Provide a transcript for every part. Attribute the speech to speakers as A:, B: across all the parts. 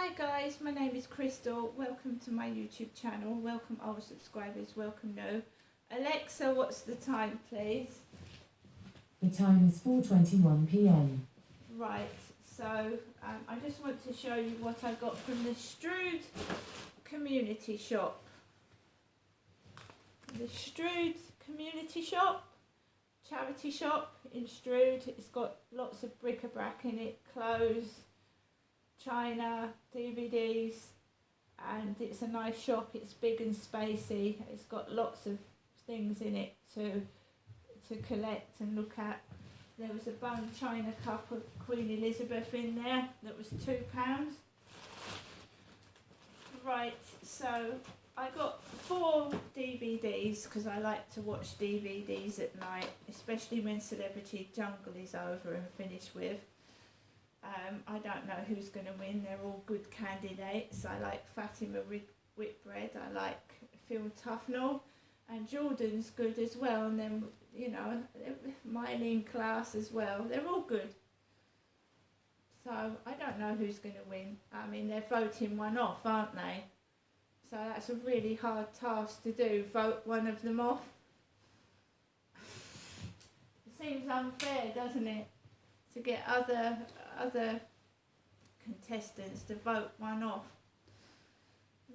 A: Hi guys, my name is Crystal. Welcome to my YouTube channel. Welcome old subscribers, welcome new. Alexa, what's the time please?
B: The time is 4:21 p.m.
A: Right, so I just want to show you what I got from the Strood community shop. The Strood community shop, charity shop in Strood. It's got lots of bric-a-brac in it, clothes, china, DVDs, and it's a nice shop. It's big and spacey. It's got lots of things in it to collect and look at. There was a bone china cup of Queen Elizabeth in there that was £2. Right, so I got 4 DVDs because I like to watch DVDs at night, especially when Celebrity Jungle is over and finished with. I don't know who's going to win. They're all good candidates. I like Fatima Whitbread. I like Phil Tufnell. And Jordan's good as well. And then, you know, Mylene Class as well. They're all good. So I don't know who's going to win. I mean, they're voting one off, aren't they? So that's a really hard task to do. Vote one of them off. It seems unfair, doesn't it? To get other contestants to vote one off.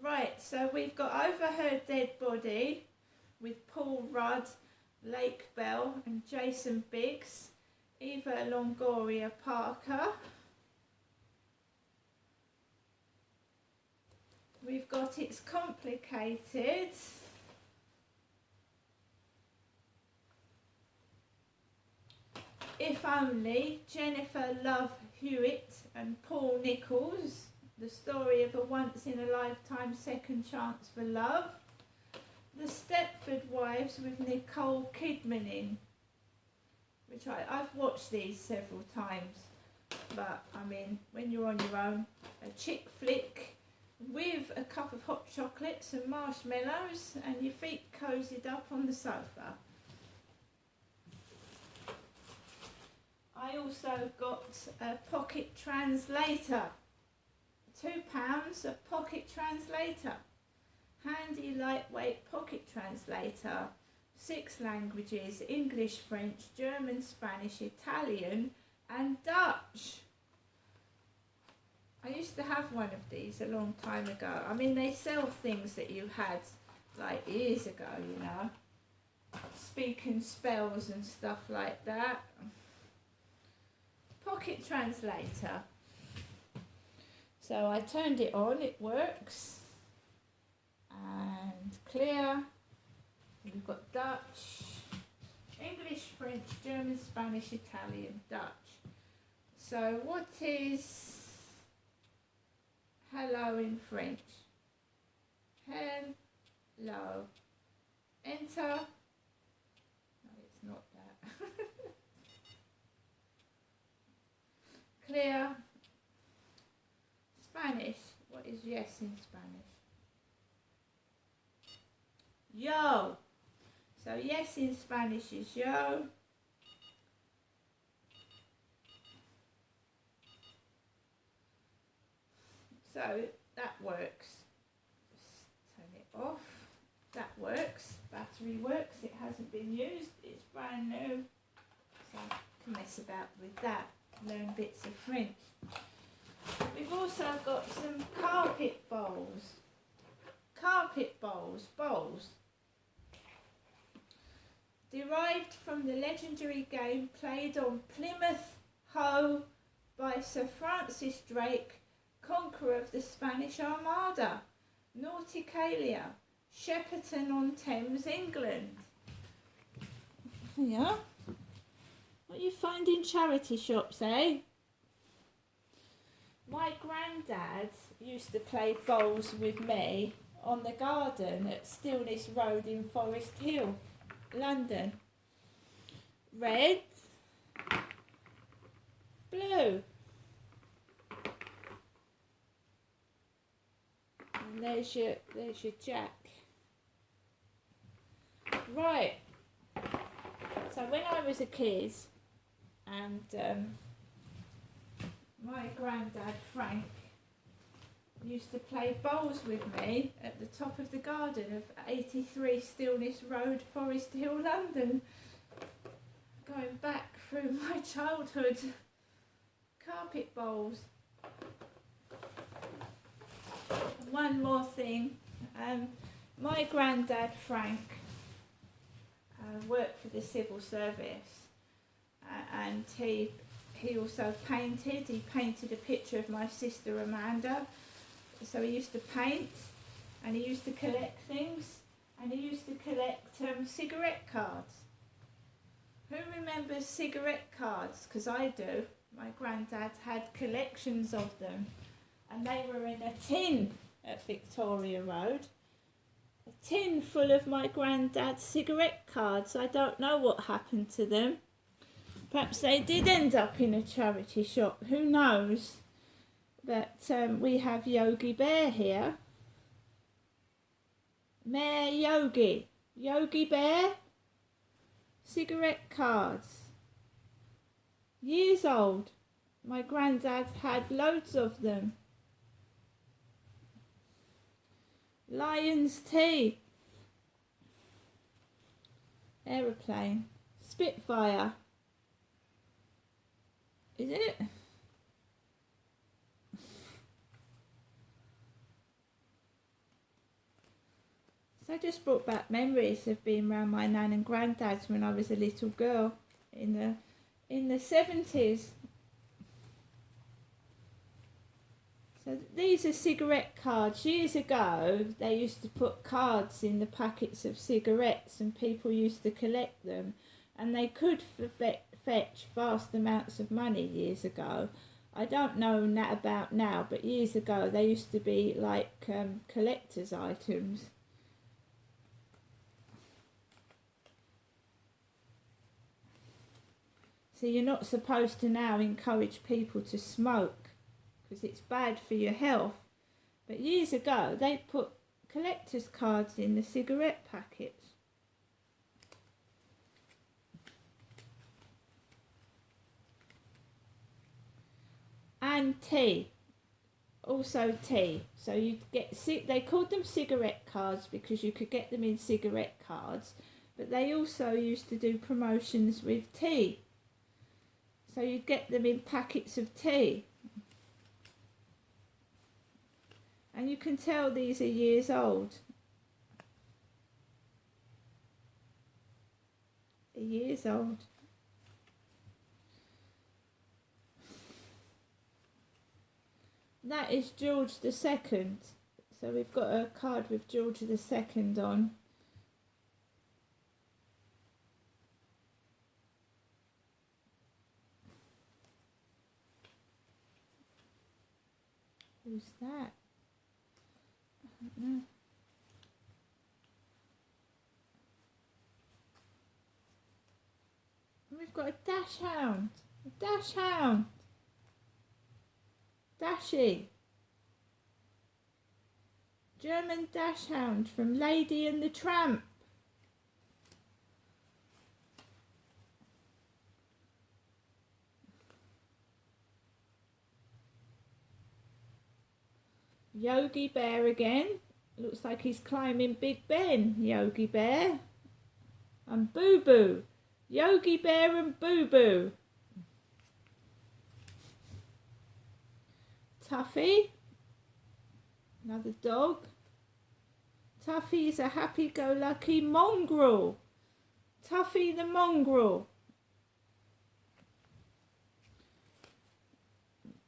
A: Right, so we've got Over Her Dead Body with Paul Rudd, Lake Bell and Jason Biggs, Eva Longoria Parker. We've got It's Complicated. If Only, Jennifer Love Hewitt and Paul Nichols, the story of a once-in-a-lifetime second chance for love. The Stepford Wives with Nicole Kidman in, which I've watched these several times, but I mean, when you're on your own, a chick flick with a cup of hot chocolates and marshmallows and your feet cozied up on the sofa. I also got a pocket translator, £2, a pocket translator, handy lightweight pocket translator, 6 languages, English, French, German, Spanish, Italian and Dutch. I used to have one of these a long time ago. I mean, they sell things that you had like years ago, you know, speaking spells and stuff like that. Pocket translator. So I turned it on, it works. And clear. We've got Dutch, English, French, German, Spanish, Italian, Dutch. So what is hello in French? Hello. Enter. No, it's not that. Clear. Spanish. What is yes in Spanish? Yo. So yes in Spanish is yo. So that works. Just turn it off. That works. Battery works. It hasn't been used. It's brand new. So I can mess about with that. Learn bits of French. We've also got some carpet bowls. Carpet bowls. Bowls. Derived from the legendary game played on Plymouth Hoe by Sir Francis Drake, conqueror of the Spanish Armada, Nauticalia, Shepperton-on-Thames, England. Yeah. What you find in charity shops, eh? My granddad used to play bowls with me on the garden at Stillness Road in Forest Hill, London. Red, blue. And there's your jack. Right. So when I was a kid, and my granddad Frank used to play bowls with me at the top of the garden of 83 Stillness Road, Forest Hill, London. Going back through my childhood, carpet bowls. One more thing, my granddad Frank worked for the civil service, and he also painted. He painted a picture of my sister Amanda. So he used to paint, and he used to collect things, and he used to collect cigarette cards. Who remembers cigarette cards? Because I do. My granddad had collections of them, and they were in a tin at Victoria Road. A tin full of my granddad's cigarette cards. I don't know what happened to them. Perhaps they did end up in a charity shop. Who knows? But we have Yogi Bear here. Mayor Yogi. Yogi Bear. Cigarette cards. Years old. My granddad had loads of them. Lion's Tea. Aeroplane. Spitfire. Is it? So I just brought back memories of being around my nan and granddad's when I was a little girl in the 70s. So these are cigarette cards. Years ago, they used to put cards in the packets of cigarettes, and people used to collect them, and they could fetch vast amounts of money years ago. I don't know about now, but years ago they used to be like collector's items. So you're not supposed to now encourage people to smoke because it's bad for your health. But years ago they put collector's cards in the cigarette packets. And tea. Also tea. So you'd get, they called them cigarette cards because you could get them in cigarette cards. But they also used to do promotions with tea. So you'd get them in packets of tea. And you can tell these are years old. They're years old. That is George II. So we've got a card with George II on. Who's that? I don't know. We've got a dachshund. A dachshund. Dashy. German dachshund from Lady and the Tramp. Yogi Bear again. Looks like he's climbing Big Ben, Yogi Bear. And Boo Boo. Yogi Bear and Boo Boo. Tuffy. Another dog. Tuffy is a happy-go-lucky mongrel. Tuffy the mongrel.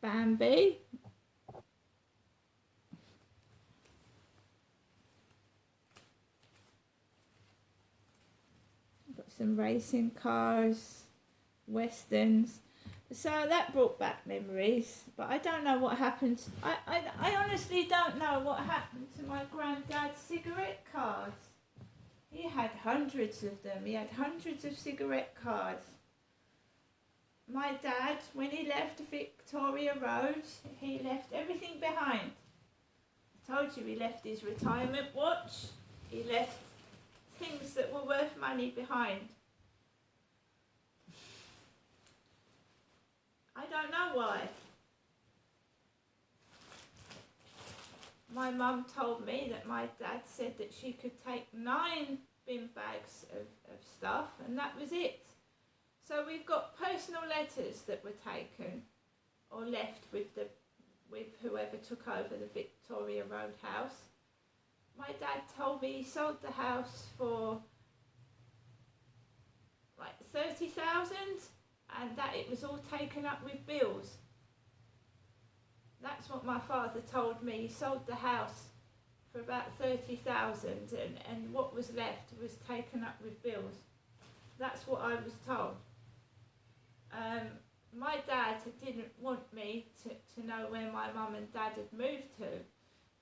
A: Bambi. Got some racing cars, westerns. So that brought back memories, but I don't know what happened. I honestly don't know what happened to my granddad's cigarette cards. He had hundreds of them. He had hundreds of cigarette cards. My dad, when he left Victoria Road, he left everything behind. I told you he left his retirement watch. He left things that were worth money behind. I don't know why. my mum told me that my dad said that she could take 9 bin bags of stuff, and that was it. So we've got personal letters that were taken or left with whoever took over the Victoria Road house. My dad told me he sold the house for like 30,000, and that it was all taken up with bills. That's what my father told me. He sold the house for about 30,000, and what was left was taken up with bills. That's what I was told. My dad didn't want me to know where my mum and dad had moved to,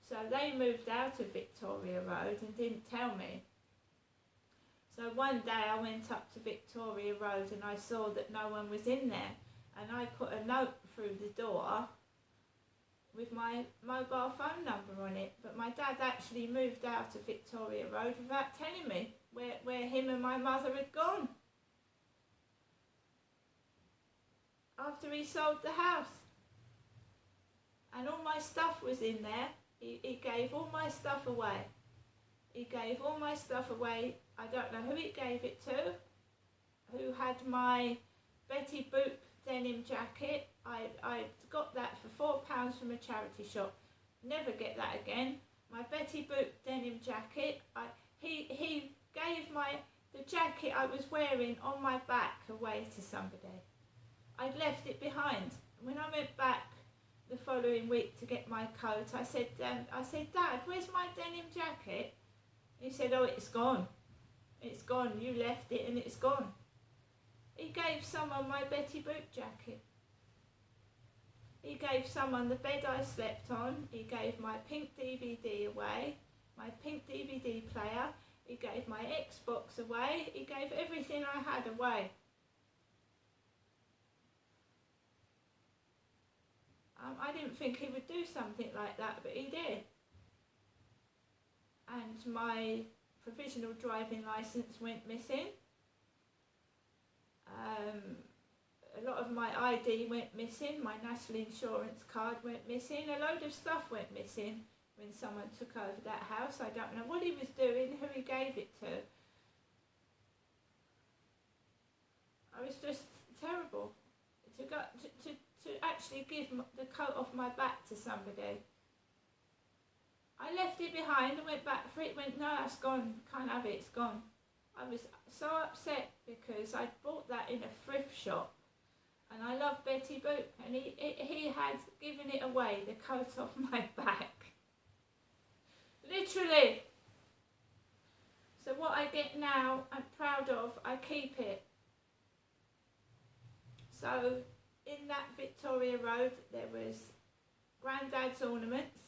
A: so they moved out of Victoria Road and didn't tell me. So one day I went up to Victoria Road and I saw that no one was in there, and I put a note through the door with my mobile phone number on it, but my dad actually moved out of Victoria Road without telling me where him and my mother had gone after he sold the house. And all my stuff was in there. He gave all my stuff away. He gave all my stuff away. I don't know who he gave it to, who had my Betty Boop denim jacket. I got that for £4 from a charity shop. Never get that again. My Betty Boop denim jacket. He gave the jacket I was wearing on my back away to somebody. I'd left it behind. When I went back the following week to get my coat, I said, Dad, where's my denim jacket? He said, oh, it's gone. It's gone. You left it and it's gone. He gave someone my Betty Boop jacket. He gave someone the bed I slept on. He gave my pink DVD away, my pink DVD player. He gave my Xbox away. He gave everything I had away. I didn't think he would do something like that, but he did. And my provisional driving licence went missing. A lot of my ID went missing. My national insurance card went missing. A load of stuff went missing when someone took over that house. I don't know what he was doing, who he gave it to. I was just terrible. To actually give the coat off my back to somebody. I left it behind and went back for it. Went, no, that's gone. Can't have it. It's gone. I was so upset because I'd bought that in a thrift shop, and I love Betty Boop, and he had given it away, the coat off my back. Literally. So what I get now, I'm proud of. I keep it. So in that Victoria Road, there was Grandad's ornaments,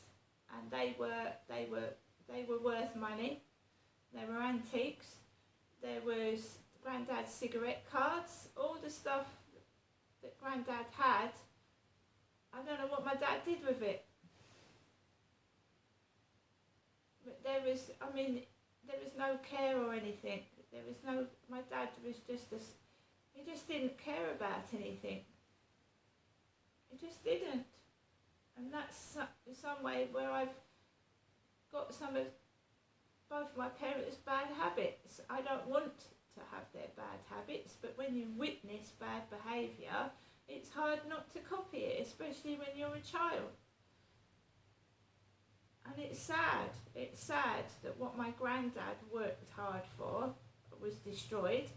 A: and they were worth money. They were antiques. There was Grandad's cigarette cards, all the stuff that Grandad had. I don't know what my dad did with it. But there was no care or anything. My dad was he just didn't care about anything. He just didn't. And that's some way where I've got some of both my parents' bad habits. I don't want to have their bad habits, but when you witness bad behaviour, it's hard not to copy it, especially when you're a child. And it's sad that what my granddad worked hard for was destroyed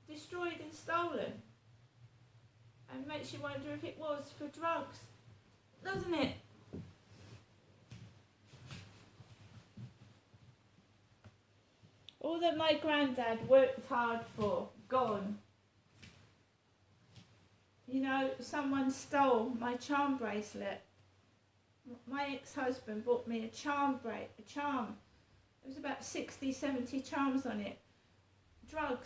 A: and stolen. And makes you wonder if it was for drugs, doesn't it? All that my granddad worked hard for, gone. You know, someone stole my charm bracelet. My ex-husband bought me a charm. There was about 60, 70 charms on it. Drug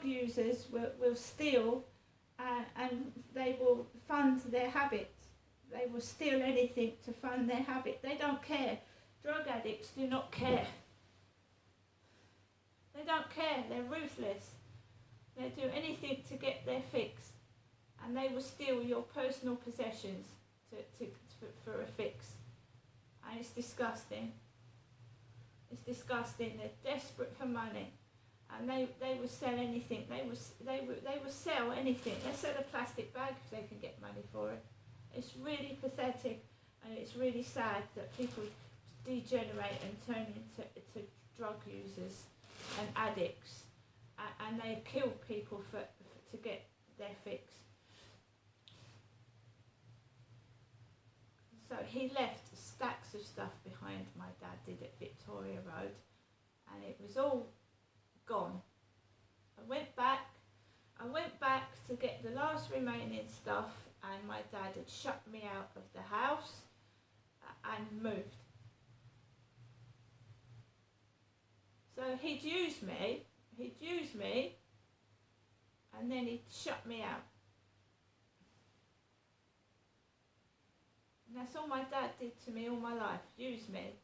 A: users will steal and they will fund their habits. They will steal anything to fund their habit. They don't care. Drug addicts do not care. They don't care. They're ruthless. They do anything to get their fix, and they will steal your personal possessions for a fix. disgusting. It's disgusting. They're desperate for money, and they will sell anything. They will sell anything. They sell a plastic bag if they can get money for it. It's really pathetic, and it's really sad that people degenerate and turn into drug users and addicts, and they kill people to get their fix. So he left stacks of stuff behind, my dad did, at Victoria Road, and it was all gone. I went back to get the last remaining stuff, and my dad had shut me out of the house and moved. So he'd used me, and then he'd shut me out. And that's all my dad did to me all my life, use me.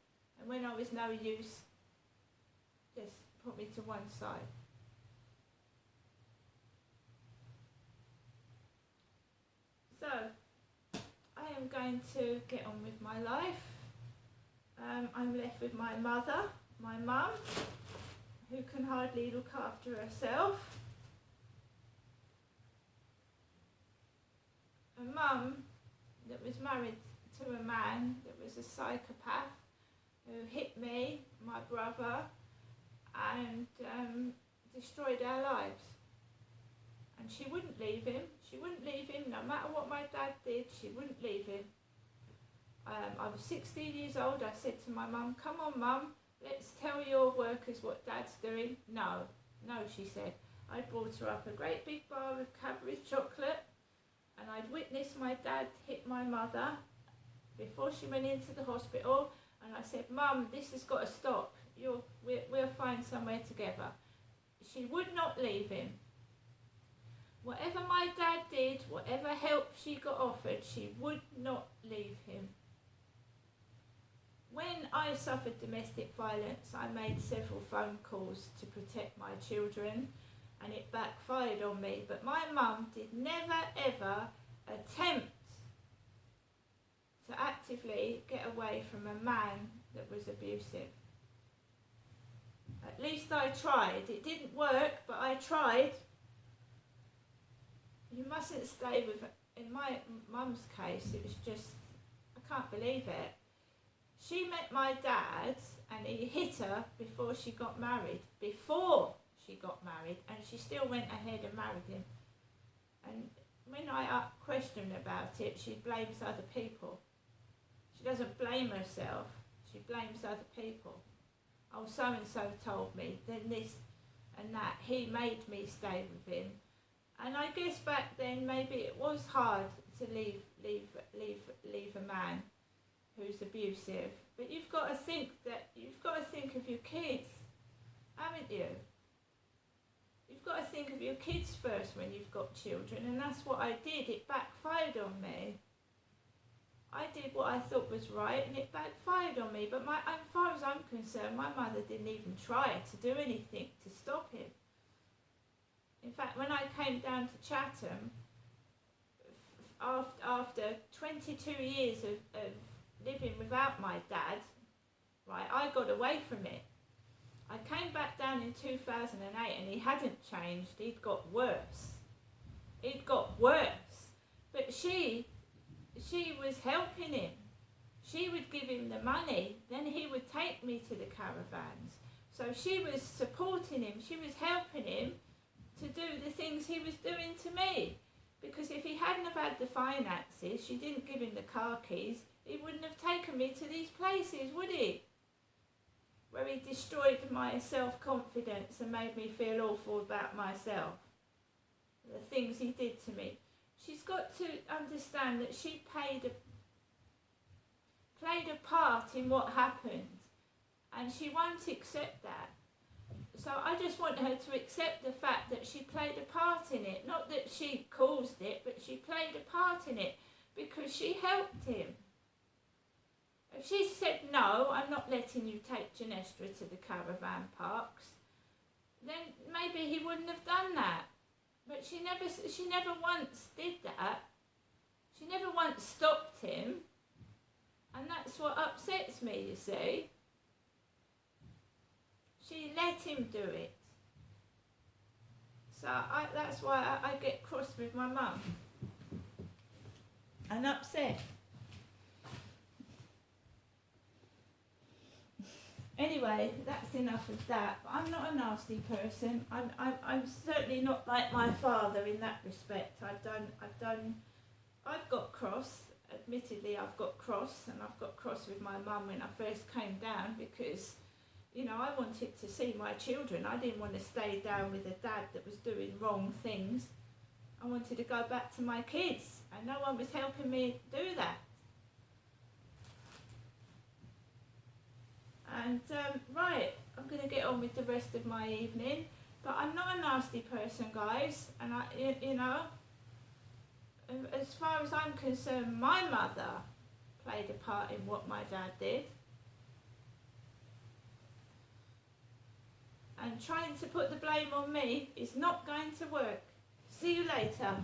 A: And when I was no use, just put me to one side. So, I am going to get on with my life. I'm left with my mother, my mum, who can hardly look after herself. A mum that was married to a man that was a psychopath who hit me, my brother, and destroyed our lives. And she wouldn't leave him. No matter what my dad did, she wouldn't leave him. I was 16 years old. I said to my mum, "Come on, Mum, let's tell your workers what Dad's doing." No, she said. I brought her up a great big bar of Cadbury's chocolate, and I'd witnessed my dad hit my mother before she went into the hospital, and I said, "Mum, this has got to stop. We'll find somewhere together." She would not leave him. Whatever my dad did, whatever help she got offered, she would not leave him. When I suffered domestic violence, I made several phone calls to protect my children, and it backfired on me. But my mum did never ever attempt to actively get away from a man that was abusive. At least I tried. It didn't work, but I tried. You mustn't stay with, in my mum's case, it was just, I can't believe it. She met my dad and he hit her before she got married. And she still went ahead and married him. And when I questioned about it, she blames other people. She doesn't blame herself, she blames other people. Oh, so-and-so told me, then this and that. He made me stay with him. And I guess back then maybe it was hard to leave a man who's abusive. But you've got to think of your kids, haven't you? You've got to think of your kids first when you've got children, and that's what I did. It backfired on me. I did what I thought was right, and it backfired on me. But as far as I'm concerned, my mother didn't even try to do anything to stop him. In fact, when I came down to Chatham, after 22 years of living without my dad, right, I got away from it. I came back down in 2008 and he hadn't changed, he'd got worse. But she was helping him. She would give him the money, then he would take me to the caravans. So she was supporting him, she was helping him to do the things he was doing to me. Because if he hadn't have had the finances, she didn't give him the car keys, he wouldn't have taken me to these places, would he? Where he destroyed my self-confidence and made me feel awful about myself. The things he did to me. She's got to understand that she played a part in what happened, and she won't accept that. So I just want her to accept the fact that she played a part in it. Not that she caused it, but she played a part in it because she helped him. If she said, "No, I'm not letting you take Genestra to the caravan parks," then maybe he wouldn't have done that. But she never once did that. She never once stopped him. And that's that's what upsets me, you see. She let him do it. So that's why I get cross with my mum and upset. Anyway, that's enough of that. But I'm not a nasty person. I'm certainly not like my father in that respect. I've got cross. Admittedly, I've got cross, and I've got cross with my mum when I first came down because, you know, I wanted to see my children. I didn't want to stay down with a dad that was doing wrong things. I wanted to go back to my kids, and no one was helping me do that. And right, I'm going to get on with the rest of my evening. But I'm not a nasty person, guys. And you know, as far as I'm concerned, my mother played a part in what my dad did. And trying to put the blame on me is not going to work. See you later.